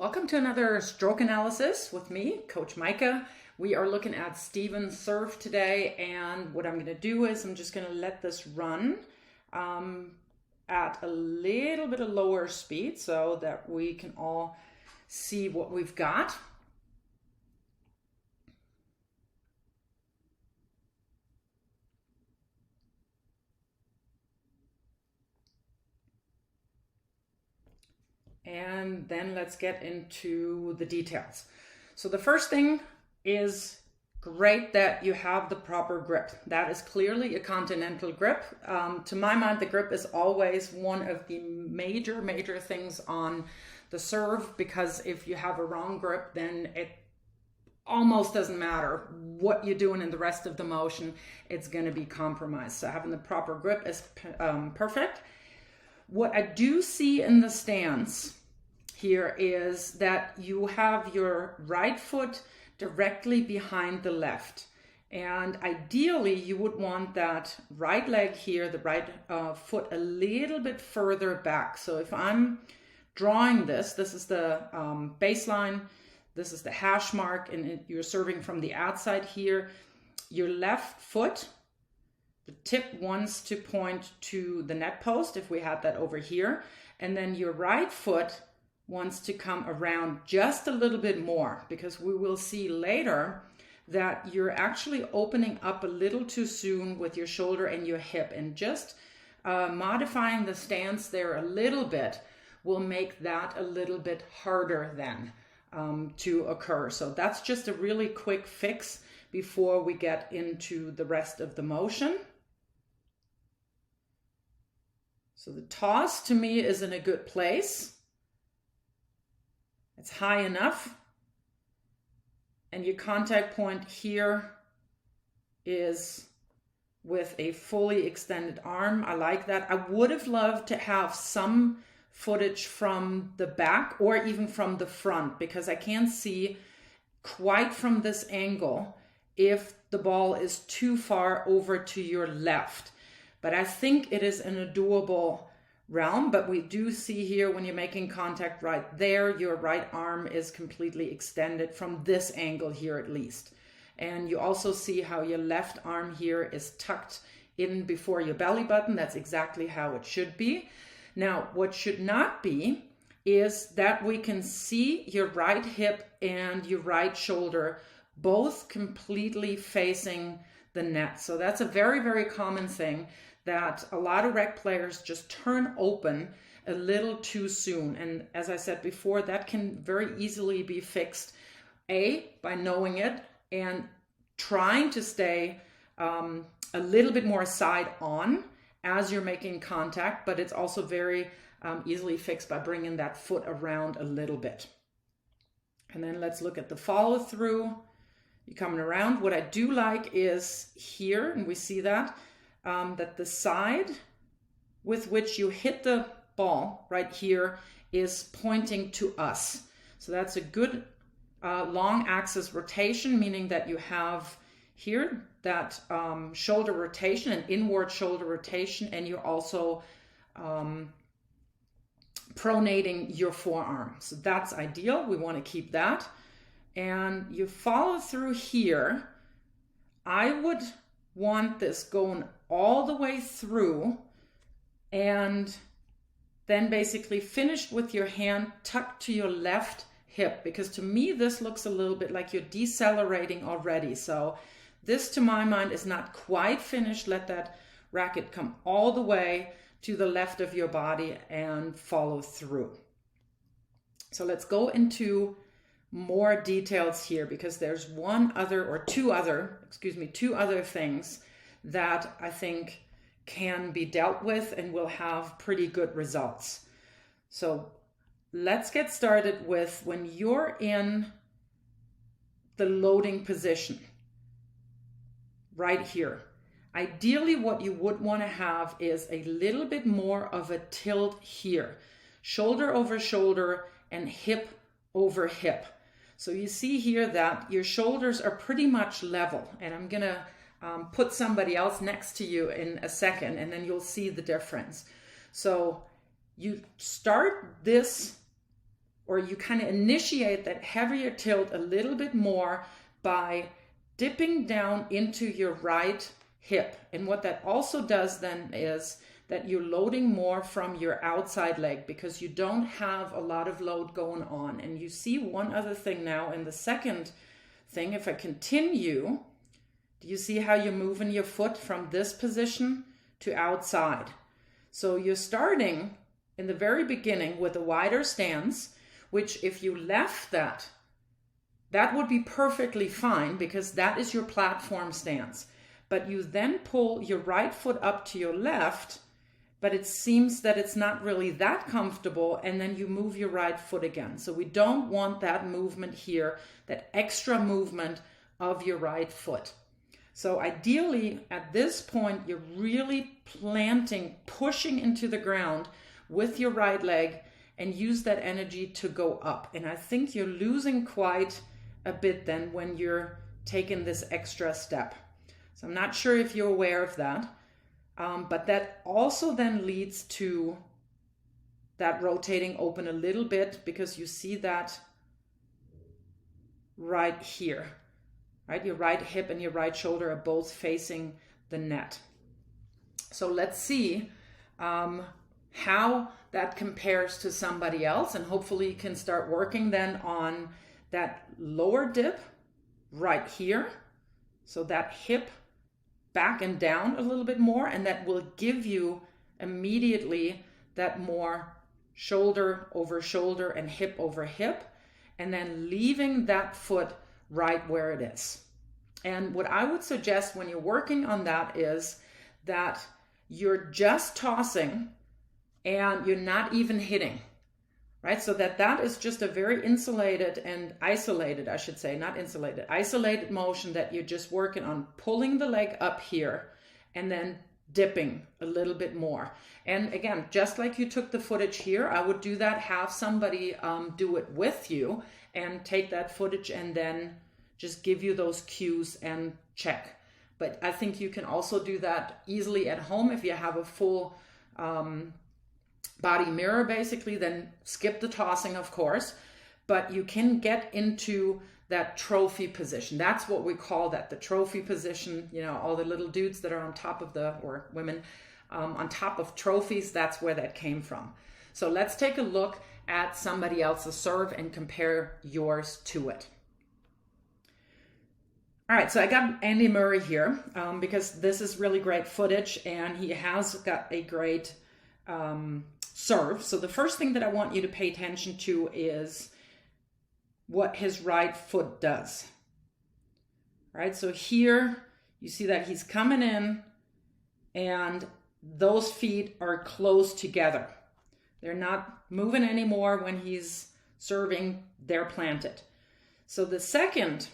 Welcome to another stroke analysis with me, Coach Micah. We are looking at Steven's serve today, and what I'm going to do is I'm just going to let this run at a little bit of lower speed so that we can all see what we've got. And then let's get into the details. So the first thing is great that you have the proper grip. That is clearly a continental grip. To my mind, the grip is always one of the major things on the serve, because if you have a wrong grip, then it almost doesn't matter what you're doing in the rest of the motion, it's going to be compromised. So having the proper grip is perfect. What I do see in the stance here is that you have your right foot directly behind the left. And ideally, you would want that right leg here, the right foot, a little bit further back. So if I'm drawing this is the baseline, this is the hash mark, and you're serving from the outside here. Your left foot, the tip wants to point to the net post if we had that over here. And then your right foot wants to come around just a little bit more, because we will see later that you're actually opening up a little too soon with your shoulder and your hip, and just modifying the stance there a little bit will make that a little bit harder then to occur. So that's just a really quick fix before we get into the rest of the motion. So the toss to me is in a good place. It's high enough. And your contact point here is with a fully extended arm. I like that. I would have loved to have some footage from the back or even from the front, because I can't see quite from this angle if the ball is too far over to your left. But I think it is in a doable realm. But we do see here, when you're making contact right there, your right arm is completely extended from this angle here at least. And you also see how your left arm here is tucked in before your belly button. That's exactly how it should be. Now, what should not be is that we can see your right hip and your right shoulder both completely facing the net. So that's a very common thing, that a lot of rec players just turn open a little too soon. And as I said before, that can very easily be fixed, by knowing it and trying to stay a little bit more side on as you're making contact, but it's also very easily fixed by bringing that foot around a little bit. And then let's look at the follow through. You're coming around. What I do like is here, and we see that, that the side with which you hit the ball right here is pointing to us. So that's a good long axis rotation, meaning that you have here that shoulder rotation, an inward shoulder rotation, and you're also pronating your forearm. So that's ideal. We want to keep that. And you follow through here. I would want this going all the way through, and then basically finished with your hand tucked to your left hip, because to me this looks a little bit like you're decelerating already. So this, to my mind, is not quite finished. Let that racket come all the way to the left of your body and follow through. So let's go into more details here, because there's two other things that I think can be dealt with and will have pretty good results. So let's get started with when you're in the loading position right here. Ideally, what you would want to have is a little bit more of a tilt here, shoulder over shoulder and hip over hip. So you see here that your shoulders are pretty much level, and I'm gonna put somebody else next to you in a second, and then you'll see the difference. So you start this or you kind of initiate that heavier tilt a little bit more by dipping down into your right hip. And what that also does then is that you're loading more from your outside leg because you don't have a lot of load going on. And you see one other thing now in the second thing, if I continue, do you see how you're moving your foot from this position to outside? So you're starting in the very beginning with a wider stance, which if you left that would be perfectly fine because that is your platform stance. But you then pull your right foot up to your left, but it seems that it's not really that comfortable, and then you move your right foot again. So we don't want that movement here, that extra movement of your right foot. So ideally, at this point, you're really planting, pushing into the ground with your right leg and use that energy to go up. And I think you're losing quite a bit then when you're taking this extra step. So I'm not sure if you're aware of that, but that also then leads to that rotating open a little bit because you see that right here. Right, your right hip and your right shoulder are both facing the net. So let's see how that compares to somebody else, and hopefully you can start working then on that lower dip right here. So that hip back and down a little bit more, and that will give you immediately that more shoulder over shoulder and hip over hip, and then leaving that foot right where it is. And what I would suggest when you're working on that is that you're just tossing and you're not even hitting, right? So that is just a very insulated and isolated, I should say, not insulated, isolated motion that you're just working on pulling the leg up here and then dipping a little bit more. And again, just like you took the footage here, I would do that, have somebody do it with you and take that footage and then just give you those cues and check. But I think you can also do that easily at home if you have a full body mirror basically, then skip the tossing, of course, but you can get into that trophy position. That's what we call that, the trophy position. You know, all the little dudes that are on top of or women on top of trophies, that's where that came from. So let's take a look at somebody else's serve and compare yours to it. All right, so I got Andy Murray here because this is really great footage and he has got a great serve. So the first thing that I want you to pay attention to is what his right foot does. All right, so here you see that he's coming in and those feet are close together. They're not moving anymore when he's serving, they're planted. So the second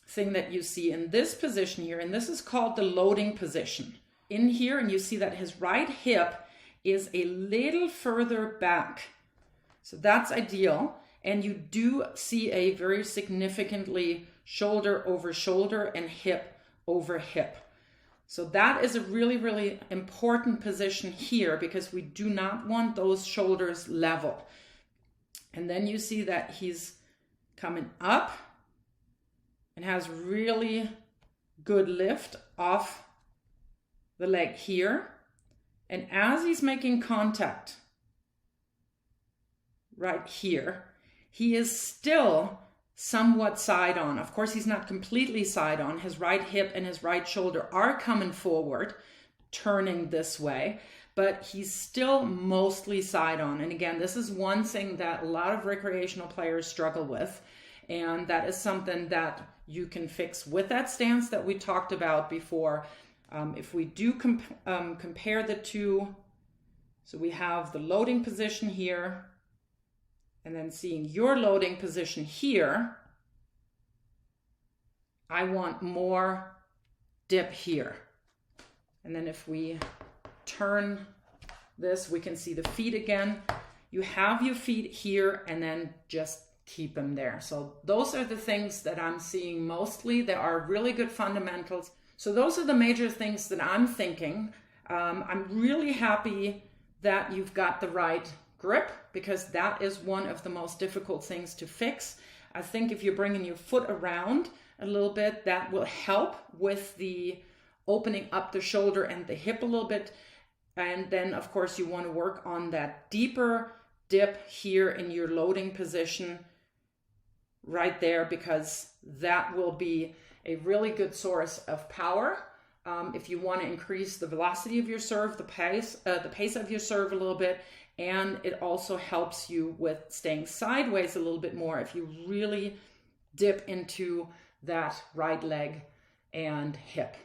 thing that you see in this position here, and this is called the loading position. In here, and you see that his right hip is a little further back. So that's ideal. And you do see a very significantly shoulder over shoulder and hip over hip. So that is a really, really important position here because we do not want those shoulders level. And then you see that he's coming up and has really good lift off the leg here. And as he's making contact right here, he is still somewhat side on. Of course, he's not completely side on. His right hip and his right shoulder are coming forward, turning this way, but he's still mostly side on. And again, this is one thing that a lot of recreational players struggle with. And that is something that you can fix with that stance that we talked about before. If we do compare the two, so we have the loading position here, and then seeing your loading position here, I want more dip here. And then if we turn this, we can see the feet again. You have your feet here and then just keep them there. So those are the things that I'm seeing mostly. There are really good fundamentals. So those are the major things that I'm thinking. I'm really happy that you've got the right grip, because that is one of the most difficult things to fix. I think if you're bringing your foot around a little bit, that will help with the opening up the shoulder and the hip a little bit. And then of course you want to work on that deeper dip here in your loading position right there, because that will be a really good source of power. If you want to increase the velocity of your serve, the pace of your serve a little bit, and it also helps you with staying sideways a little bit more if you really dip into that right leg and hip.